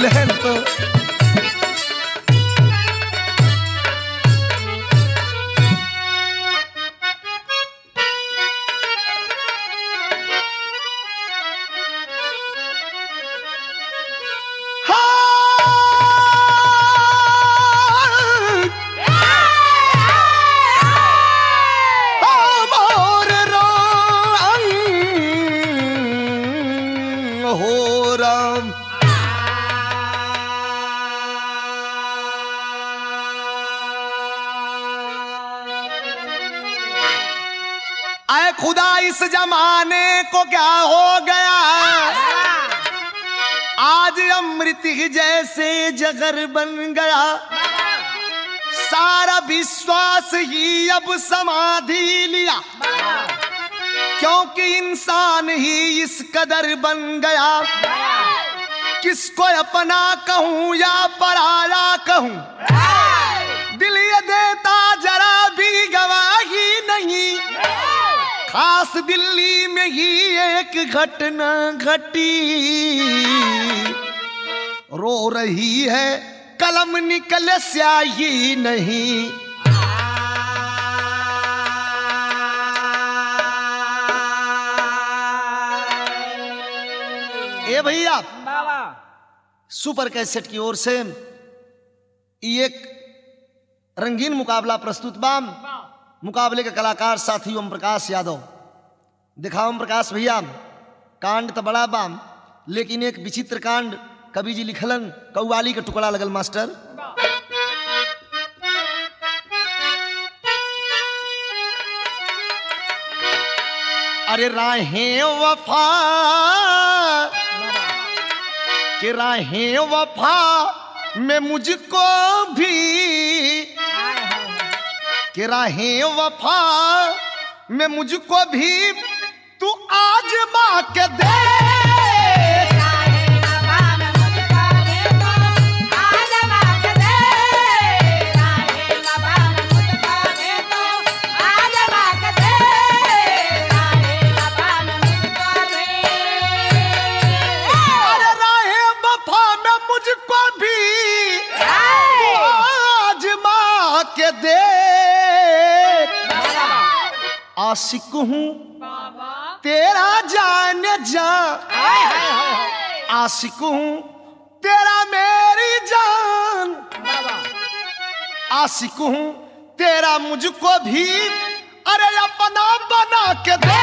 दुल्हन तो खुदा इस जमाने को क्या हो गया, आज अमृत ही जैसे जगर बन गया। सारा विश्वास ही अब समाधि लिया, क्योंकि इंसान ही इस कदर बन गया। किसको अपना कहूं या पराया कहूं, दिल ये देता जरा भी गवाही नहीं। खास दिल्ली में ही एक घटना घटी, रो रही है कलम निकले स्याही नहीं। ए भैया, सुपर कैसेट की ओर से एक रंगीन मुकाबला प्रस्तुत बाम। मुकाबले के कलाकार साथी ओम प्रकाश यादव। दिखाओ ओम प्रकाश भैया, कांड तो बड़ा बाम, लेकिन एक विचित्र कांड कवि जी लिखलन, कव्वाली का टुकड़ा लगल मास्टर। अरे राहें वफा कि राहें वफा में मुझको भी, कि राहें वफा में मुझको भी तू आजमा के दे। आशिक हूँ तेरा जाने जा, आशिक हूँ तेरा मेरी जान, आशिक हूँ तेरा मुझको भी अरे अपना बना के दे।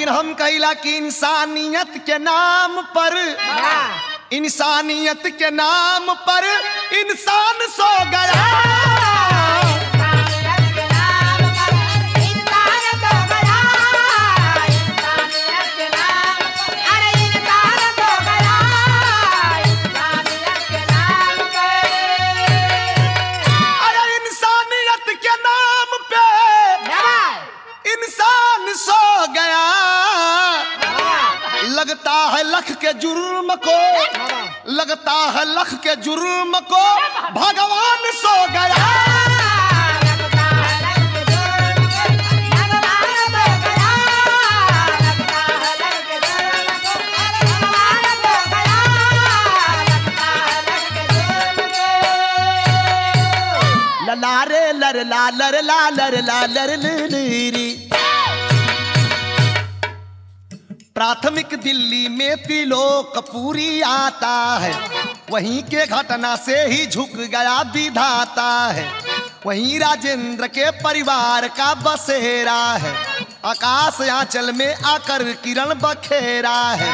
हम कहिला कि इंसानियत के नाम पर, इंसानियत के नाम पर इंसान सो गया। अरे इंसानियत के नाम पे इंसान सो गया। लगता है लख के जुर्म को, लगता है लख के जुर्म को भगवान सो गया। ललारे लर ला लर ला लर ला लर ली। प्राथमिक दिल्ली में तिलोक पूरी आता है, वहीं के घटना से ही झुक गया विधाता है। वहीं राजेंद्र के परिवार का बसेरा है, आकाश आंचल में आकर किरण बखेरा है।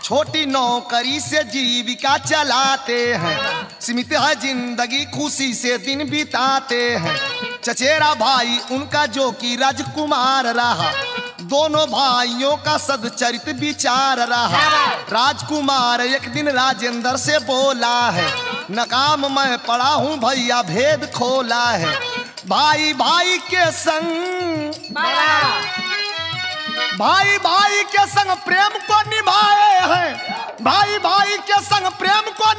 छोटी नौकरी से जीविका चलाते हैं, सीमित है जिंदगी खुशी से दिन बिताते हैं। चचेरा भाई उनका जो कि राजकुमार रहा, दोनों भाइयों का सदचरित विचार रहा। राजकुमार एक दिन राजेंद्र से बोला है, नकाम मैं पड़ा हूँ भैया भेद खोला है। भाई भाई के संग, भाई भाई के संग प्रेम को निभाए हैं, भाई भाई के संग प्रेम को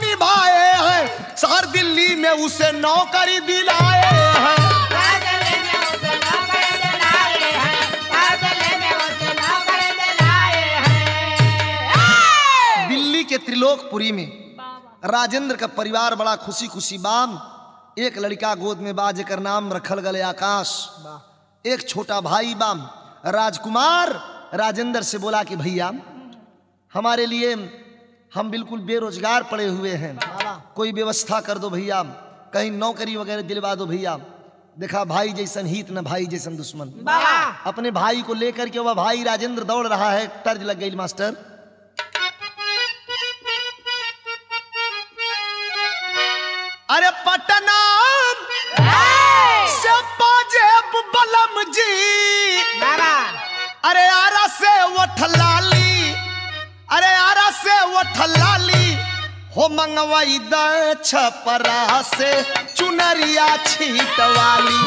उसे नौकरी दिलाए हैं। दिल्ली के त्रिलोकपुरी में राजेंद्र का परिवार बड़ा खुशी खुशी बाम। एक लड़का गोद में बा जेकर नाम रखल गले आकाश। एक छोटा भाई बाम राजकुमार। राजेंद्र से बोला कि भैया हमारे लिए हम बिल्कुल बेरोजगार पड़े हुए हैं, कोई व्यवस्था कर दो भैया, कहीं नौकरी वगैरह दिलवा दो भैया। देखा भाई जैसन हित न भाई जैसन दुश्मन। अपने भाई को लेकर के वह भाई राजेंद्र दौड़ रहा है। तर्ज लग गई मास्टर। अरे पटना से पाजेब बलम जी, अरे आरा से वो ठलाली, अरे आरा से वो ठलाली हो मंगवाई द छपरा से चुनरिया छीटवाली।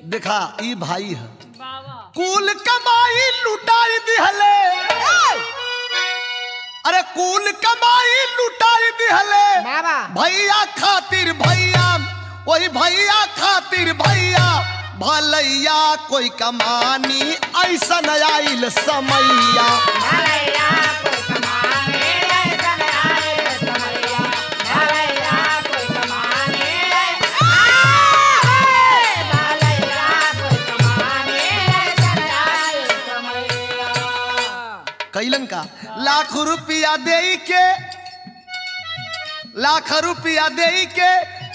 देखा ई भाई है कुल कमाई लुटाई दिहले, अरे कुल कमाई लुटाई दिहले भैया खातिर भैया, वही भैया खातिर भैया भलैया कोई कमानी ऐसा न आइल समैया। कैलन का लाख रुपया दे के, लाख रुपया दे के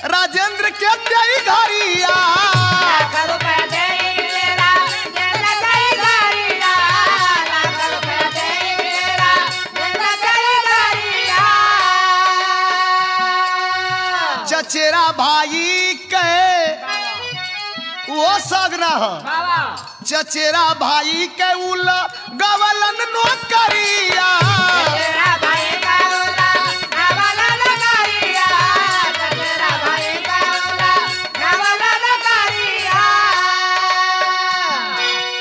राजेंद्र के दे घरिया, चचेरा भाई के वो सगना है, चचेरा भाई के उला गवलन नौकरिया,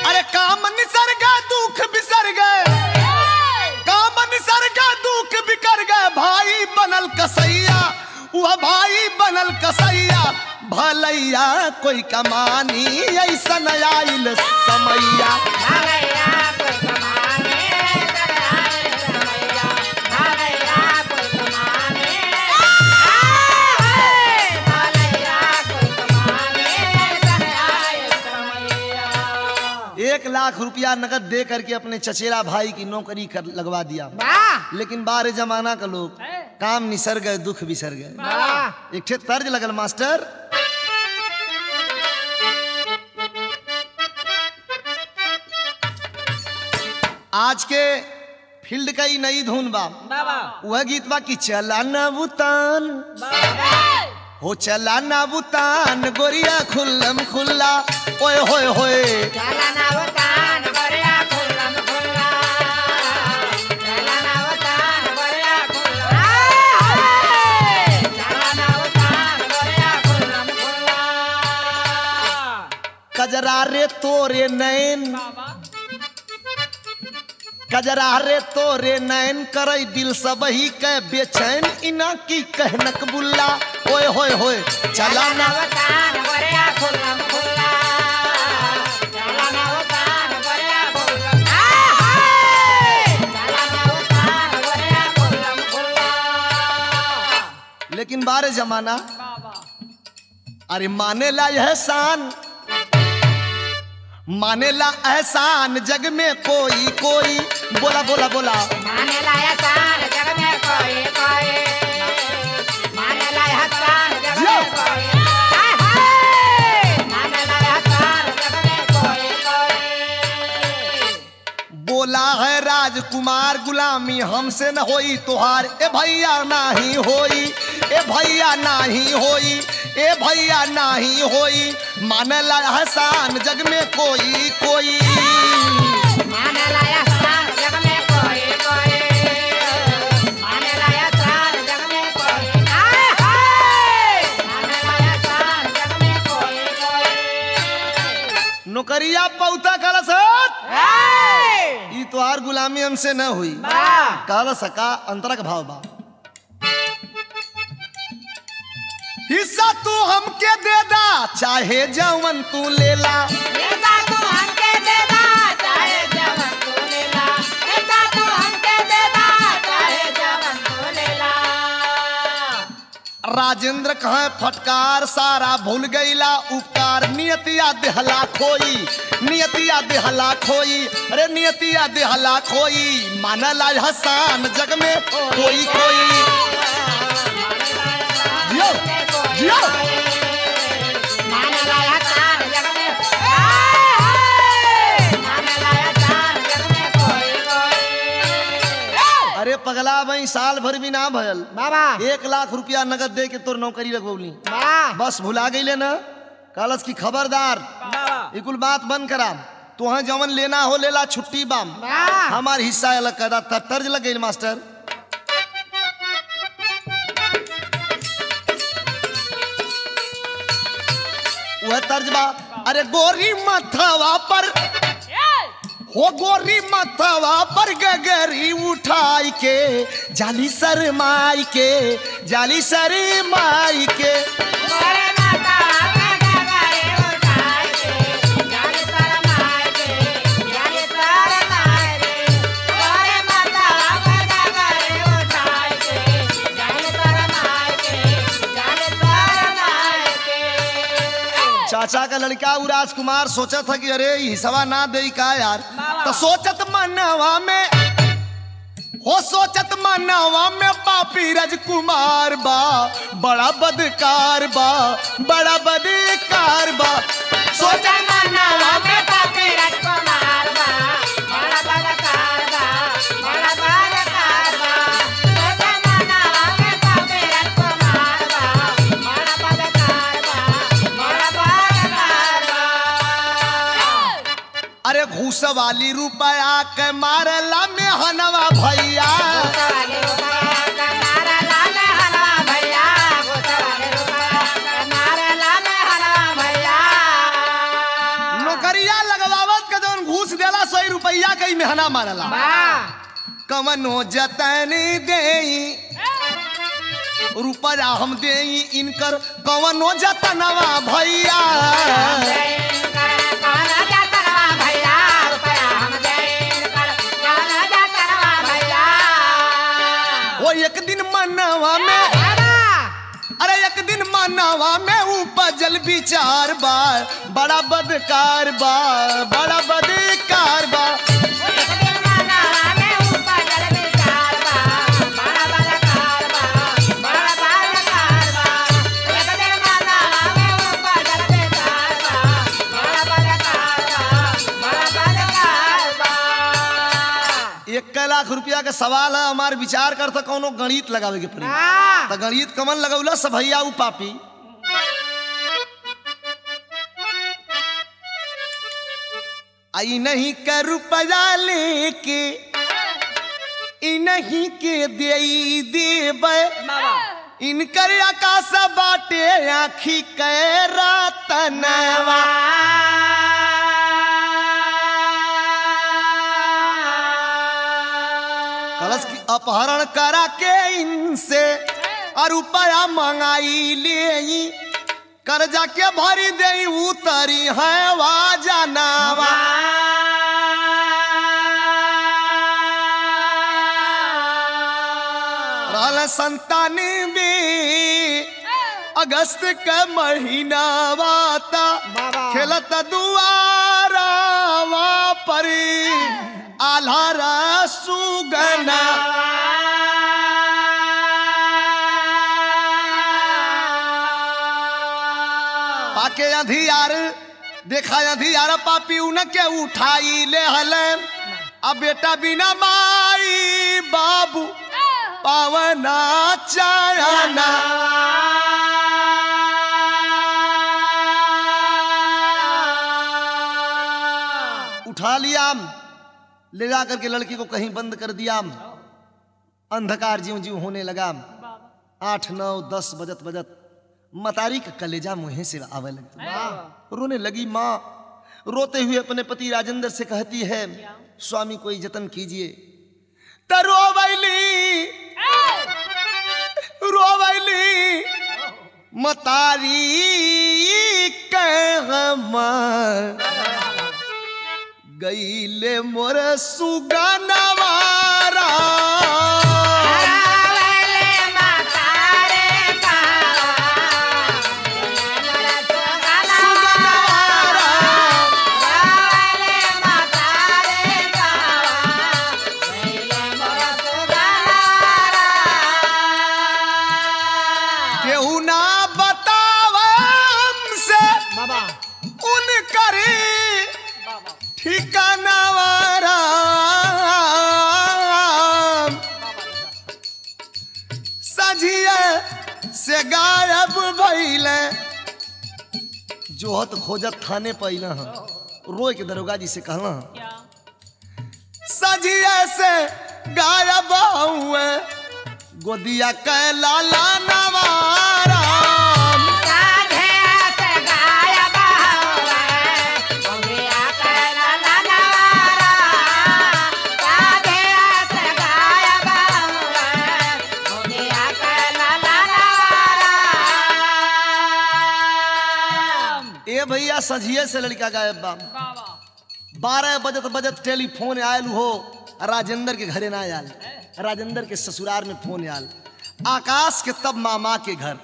अरे काम निसर गए दुख बिसर गए, काम निसर गए दुख बिकर गए, भाई बनल कसैया, वह भाई बनल कसैया भलैया कोई कमानी ऐसा न आइल समैया। एक लाख रुपया नगद दे करके अपने चचेरा भाई की नौकरी कर लगवा दिया। लेकिन बारे जमाना का लोग काम निसर गए दुख बिसर गए। एक ठे तर्ज लगल मास्टर। आज के फील्ड का ही नई धुन बा, वह गीत बा कि चला न बुतान हो, चला न बुतान गोरिया खुल्लम खुल्ला, ओए होए होए चला न बुतान गोरिया खुल्लम खुल्ला, चला न बुतान गोरिया खुल्ला, चला न बुतान गोरिया खुल्लम खुल्ला। कजरा रे तोरे नैन, कजरा रे तोरे नैन करई दिल सब ही के बेचैन, इना की कहनक बुल्ला, ओए होए होए चला न बुतान गोरिया खुल्लम खुल्ला, चला न बुतान गोरिया खुल्लम, चला न बुतान गोरिया खुल्लम खुल्ला। लेकिन बारे जमाना अरे माने ला यह शान, मानेला एहसान जग में कोई कोई, बोला बोला बोला मानेला एहसान जग में कोई कोई, मानेला एहसान जग में कोई, हाय हाय मानेला एहसान जग में कोई कोई। बोला है राजकुमार गुलामी हमसे न होई तुहार, ए भैया नाही होई, ए भैया नाही होई, ए भैया नाही होई, मानेला एहसान जग में कोई कोई, मानेला एहसान जग में कोई कोई, मानेला एहसान जग में कोई, हाय हाय मानेला गुलामी हमसे न हुई। कहल सका अंतरक भाव बा, हिस्सा तू हमके दे दा चाहे जवन तू लेला, हिस्सा तू हमके दे दा चाहे जवन तू लेला, हिस्सा तू हमके दे दा चाहे जवन तू लेला। राजेंद्र कहे फटकार सारा भूल गईला उपकार, नियतिया देहला खोई, नियतिया देहला खोई, अरे नियतिया देहला खोई, मानला हसान जग में कोई कोई। जियो जियो अरे पगला भाई साल भर भी ना भयल बाबा 1 लाख रुपया नगद दे के तोर नौकरी लगवली, बस भुला गईले न। कलश की खबरदार ये कुल बात बंद करा, तुहा जवन लेना हो लेला, छुट्टी बाम, हमार हिस्सा अलग कदा। तब तर्ज लग गई मास्टर, वह तर्ज बा, अरे गोरी मथवा पर हो, गोरी मथवा पर गगरी उठाई के, जाली शरमाई के, जाली शरमाई के। चाचा का लड़का वो राजकुमार सोचा था कि अरे हिस्सा ना दे का यार, तो सोचत मनवा में हो, सोचत मनवा में पापी राजकुमार बा, बड़ा बदकार बा, बड़ा बदकार बा, सोचत मनवा में पापी राजकुमार बा, बड़ा बदकार बा, बड़ा बदकार बा, सोचत मनवा में पापी राजकुमार बा, बड़ा बदकार बा, बड़ा बदकार बा। अरे घूस वाली रुपया के मारला में हनवा भैया, नौकरिया लगवावत के जौन घूस देला 100 रुपया के मेहना मारला, कवनो जतन देई रुपया हम देई इनकर, कवनो जतनवा भैया, वो एक दिन मनवा में, अरे एक दिन मनवा में उपजल विचार बा, बड़ा बदकार बा, बड़ा बदकार बा, लाख रुपया के सवाल है, हमार विचार कर तो कौनो गणित लगावे के पड़ी, तो गणित कमन लगौला सब भैया उ पापी। आई नहीं कर रुपया लेके इन्हीं के देई देबे, इनकर आकाश बाटे आखी के रतनवा, कलश की अपहरण करा के इनसे और रुपया मंगाई ले, कर्जा के भरी दे उतरी है वा जनावा, रहल 97 अगस्त के महीना वाता, खेलत दुआरा पर आल्हा सुगना, पाके अंधियार देखा अंधियार पापी उनके उठाई ले हले, अब बेटा बिना माई बाबू पावना चायना, उठा लिया ले जा करके लड़की को कहीं बंद कर दिया, अंधकार जीव जीव होने लगा। 8, 9, 10 बजत बजत मतारी का कलेजा मुँह से आवे लगी, रोने लगी। माँ रोते हुए अपने पति राजेंद्र से कहती है, स्वामी कोई जतन कीजिए। तो रोवैली मतारी गईले मोर सुगनवारा केहू ना बतावा हमसे उनकर ठिकानावारा सझिया से गायब भइले जोहत खोजत थाने पैला रोए के दरोगा जी से कहला सझिया से गायब हुए गोदिया के लाला नवारा ए भैया सझिए से लड़का गायब बा 12 बजत बजत टेलीफोन आयल हो राजेंद्र के घरे ना आयल राजेंद्र के ससुराल में फोन आयल आकाश के तब मामा के घर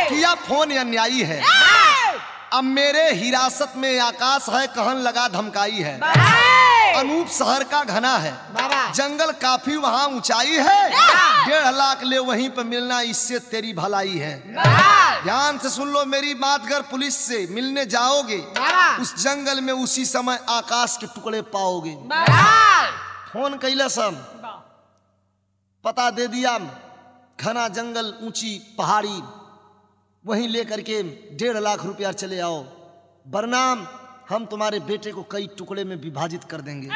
किया फोन अन्यायी है अब मेरे हिरासत में आकाश है कहन लगा धमकाई है अनूप शहर का घना है जंगल काफी वहाँ ऊंचाई है 1.5 लाख ले वहीं पे मिलना इससे तेरी भलाई है ध्यान से सुन लो मेरी बात अगर पुलिस से मिलने जाओगे उस जंगल में उसी समय आकाश के टुकड़े पाओगे फोन कैला सब पता दे दिया घना जंगल ऊंची पहाड़ी वहीं लेकर के 1.5 लाख रुपया चले आओ बरनाम हम तुम्हारे बेटे को कई टुकड़े में विभाजित कर देंगे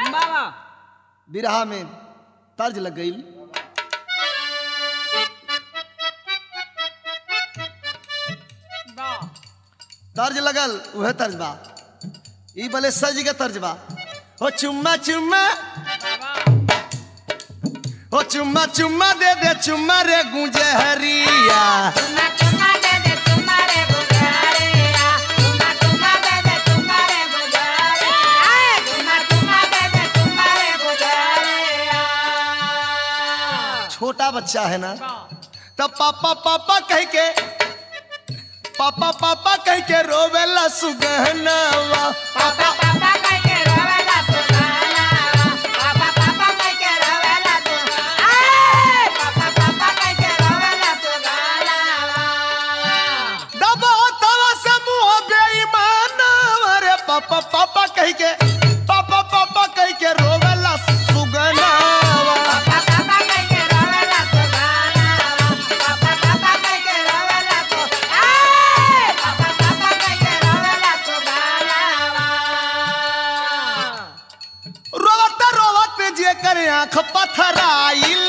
बिरहा में तर्ज लग गई तर्ज लगल वह तर्ज बा ई भले सज के तर्ज बा हो चुम्मा चुम्मा हो चुम्मा चुम्मा दे दे चुम्मा रे गूंजे हरिया छोटा बच्चा है ना तब पापा पापा कह के रोवेला सुगहनावा पापा पापा कह के रोवेला सुगहनावा पापा पापा कह के रोवेला पापा पापा कह के रोवेला सुगहनावा दबा तवा से मुंह बेईमानवा रे पापा पापा कह के रोवेला सुगहनावा आँख पथराइल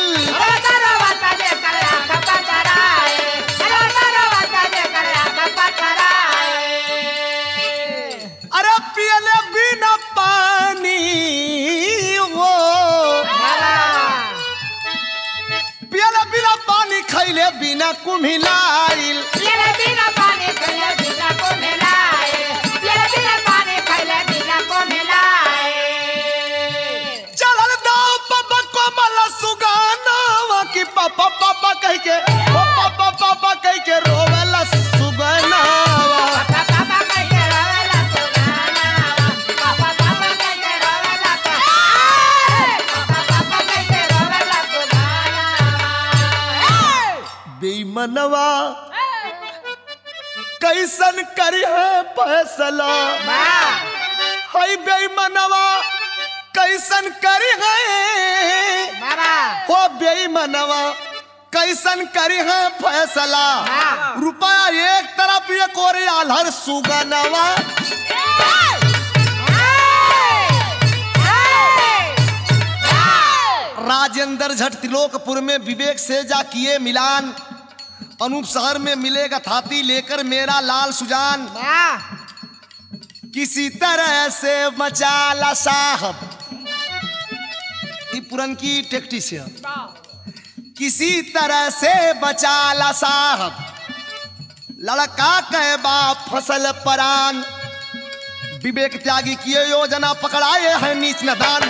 अरे पियले बिना पानी वो पियले बिना पानी खैले बिना कुम्हिलाइल पापा पापा कह के रोवेला सुगहनावा पापा कह के रोवेला सुगहनावा पापा पापा कह के रोवेला पापा कह के रोवेला सुगहनावा बेईमानवा कैसन करी है फैसला हाय बेईमानवा कैसन करी है हो बेईमानवा कैसन करी है फैसला रुपया एक तरफ एक और आल्हर सुगहनावा राजेंद्र झट त्रिलोकपुर में विवेक से जा किए मिलान अनूप शहर में मिलेगा थाती लेकर मेरा लाल सुजान किसी तरह से बचाला साहब ये पुरनकी टेक्टिस है। किसी तरह से बचा ला साहब, लड़का के बाप फसल परान, विवेक त्यागी किए योजना पकड़ाए हैं नीच नदान।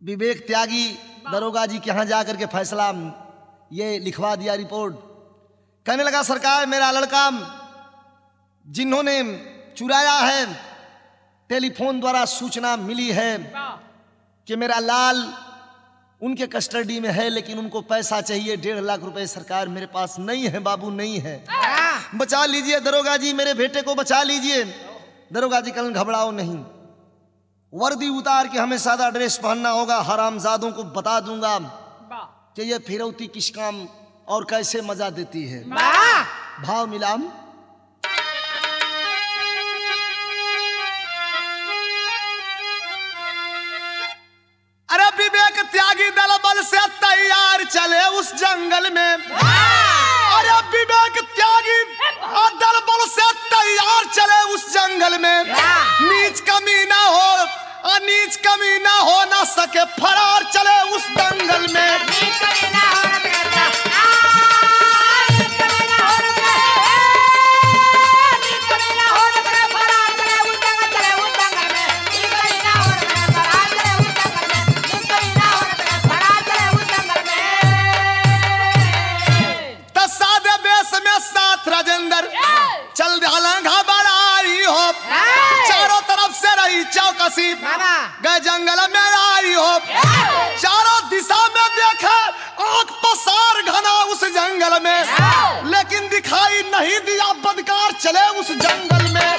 विवेक त्यागी दरोगा जी के यहाँ जाकर के फैसला ये लिखवा दिया, रिपोर्ट। कहने लगा सरकार मेरा लड़का जिन्होंने चुराया है, टेलीफोन द्वारा सूचना मिली है कि मेरा लाल उनके कस्टडी में है, लेकिन उनको पैसा चाहिए 1.5 लाख रुपए। सरकार मेरे पास नहीं है बाबू, नहीं है, बचा लीजिए दरोगा जी, मेरे बेटे को बचा लीजिए। दरोगा जी कहने घबराओ नहीं, वर्दी उतार के हमें सादा ड्रेस पहनना होगा, हरामजादों को बता दूंगा कि ये फिरौती किस काम और कैसे मजा देती है। भाव मिलाम। अरे विवेक त्यागी दल बल से तैयार चले उस जंगल में। अरे विवेक त्यागी और दल बल से तैयार चले उस जंगल में। नीच कमी ना हो, नीच कमी ना हो ना सके, फरार चले उस दंगल में। सादे बेस में साथ राजेंद्र चल घालांघा बड़ाई हो, चारों तरफ से रही चौकसी, गए जंगल में आई हो, चारों दिशा में देखे आंख पसार घना उस जंगल में, लेकिन दिखाई नहीं दिया बदकार चले उस जंगल में।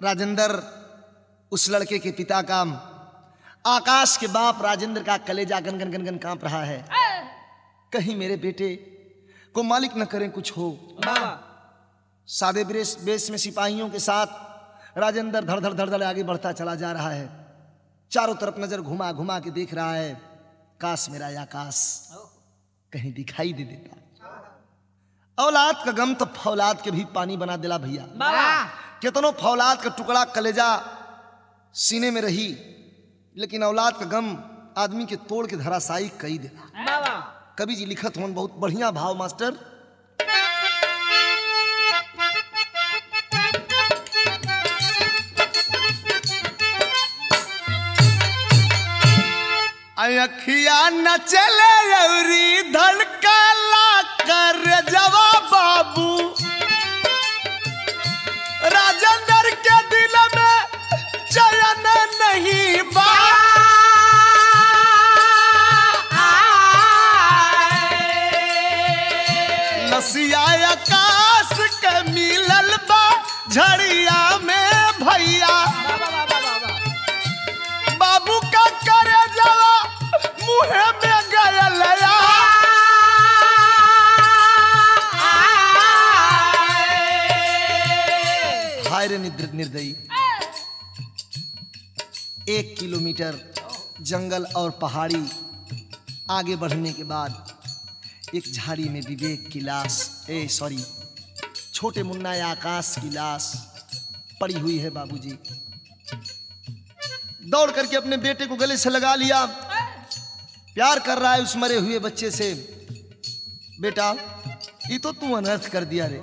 राजेंद्र उस लड़के के पिता का, आकाश के बाप राजेंद्र का कलेजा गन गन गन गन कांप रहा है। कहीं मेरे बेटे को मालिक न करें कुछ हो। सादे बेस में सिपाहियों के साथ राजेंद्र धड़ धड़ धड़ धड़ आगे बढ़ता चला जा रहा है। चारों तरफ नजर घुमा घुमा के देख रहा है, काश मेरा आकाश कहीं दिखाई दे देता। औलाद का गम तो फौलाद के भी पानी बना दिला भैया। कितनों फौलाद का टुकड़ा कलेजा सीने में रही, लेकिन औलाद का गम आदमी के तोड़ के धराशायी कई देना। कवि जी लिखत हों बहुत बढ़िया भाव मास्टर। अखिया न चले अवरी धड़कला कर जवाब बाबू, राजेंद्र के दिल में चयन नहीं बा। नसिया आकाश के मिलल बा झड़िया में भैया, बाबू का करे जवा मुहे में गया। हाय रे निर्दयी, 1 किलोमीटर जंगल और पहाड़ी आगे बढ़ने के बाद एक झाड़ी में विवेक की लाश, छोटे मुन्ना आकाश की लाश पड़ी हुई है। बाबूजी दौड़ करके अपने बेटे को गले से लगा लिया, प्यार कर रहा है उस मरे हुए बच्चे से। बेटा ये तो तू अनर्थ कर दिया रे।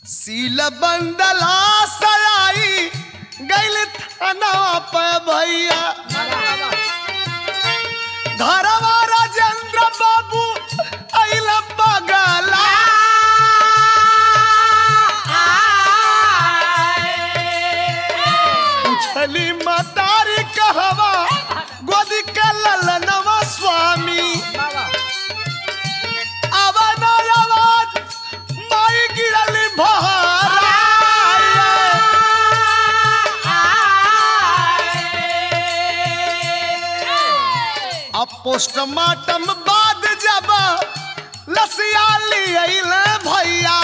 सील बंदला सराई गैल थाना पे भैया, घरवा राजेंद्र बाबू अइल बगला। पूछली मतारी कहवा गोदी के ललनवा स्वामी, आवाज आवाज माई गिरली भारा। अब पोस्टमार्टम बाद जब लसिया लियल भैया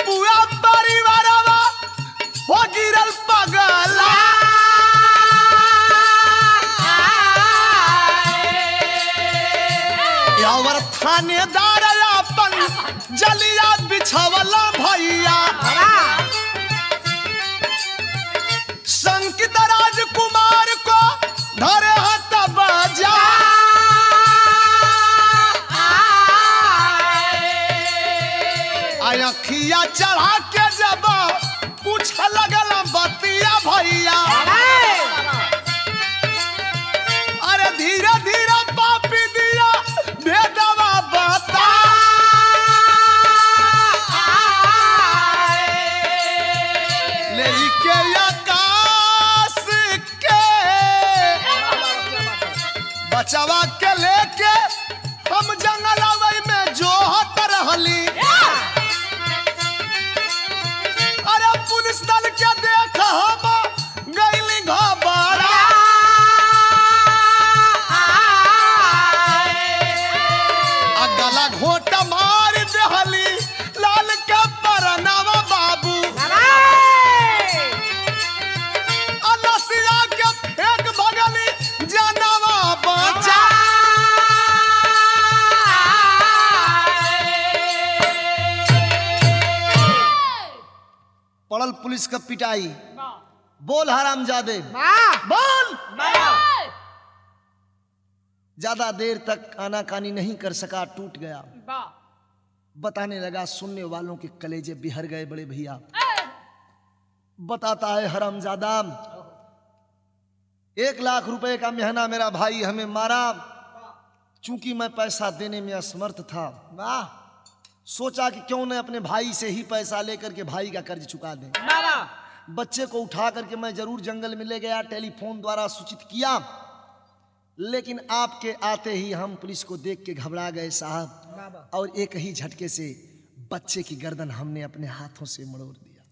पूरा परिवारवा हो गिरल पगला यावर थानेदार अपन जलिया बिछवला भैया संकित राजकुमार को धरे हट बजा अखिया चढ़ा के जब पूछ लगल बतिया भैया अरे धीरे धीरे पापी दिया भेदवा बता लेके आकाश के बचवा के लेके हम जंगलवा में जो हत रहली अरे पुलिस दल के देख हम गईली घबरा गला घोट मार देहली लाल के परनावा बाबू अलसिया के फेंक भगली जानवा बचा पड़ल पुलिस का पिटाई बोल हरामजादे बोल ज्यादा देर तक आनाकानी नहीं कर सका टूट गया बताने लगा सुनने वालों के कलेजे बिहर गए बड़े भैया बताता है हरामजादा 1 लाख रुपए का मेहना मेरा भाई हमें मारा चूंकि मैं पैसा देने में असमर्थ था सोचा कि क्यों न अपने भाई से ही पैसा लेकर के भाई का कर्ज चुका दें बच्चे को उठा करके मैं जरूर जंगल में ले गया टेलीफोन द्वारा सूचित किया लेकिन आपके आते ही हम पुलिस को देख के घबरा गए साहब और एक ही झटके से बच्चे की गर्दन हमने अपने हाथों से मरोड़ दिया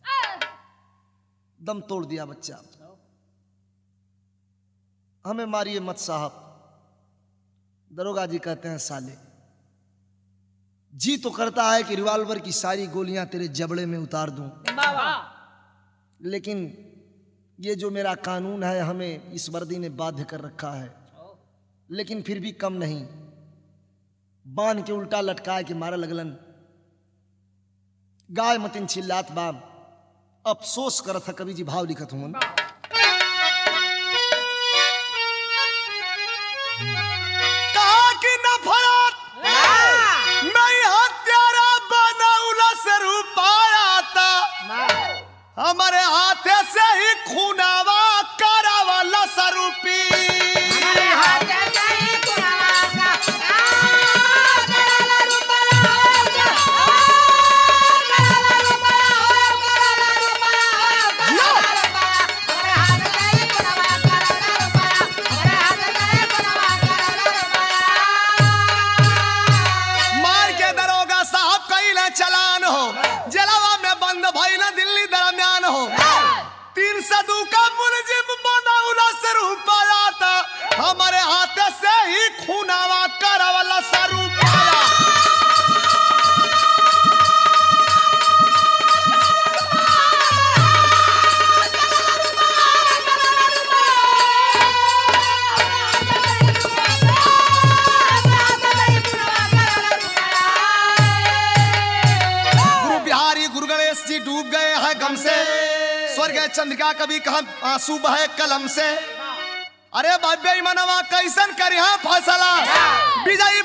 दम तोड़ दिया बच्चा हमें मारिए मत साहब दरोगा जी कहते हैं साले जी तो करता है कि रिवॉल्वर की सारी गोलियां तेरे जबड़े में उतार दूं लेकिन ये जो मेरा कानून है हमें इस वर्दी ने बाध्य कर रखा है लेकिन फिर भी कम नहीं बांध के उल्टा लटकाए के मारा लगलन गाय मतिन चिल्लात बाब अफसोस करत था कवि जी भाव लिखत हूं हमारे हाथे से ही खूनावा करावाला सरूपी मार के दरोगा साहब कई चलान हो जलावा में बंद भाई ना दिल्ली दरमियान हो 302 का मुलजिम बनौला से रुपया था हमारे हाथ से ही खूनावा करावाला सरूपया गुरु बिहारी गुरु गणेश जी डूब गए हैं गम से स्वर्ग चंद्रिका कभी कहा आंसू बहे कलम से अरे बाबे मनवा कैसन करी फैसला विजयी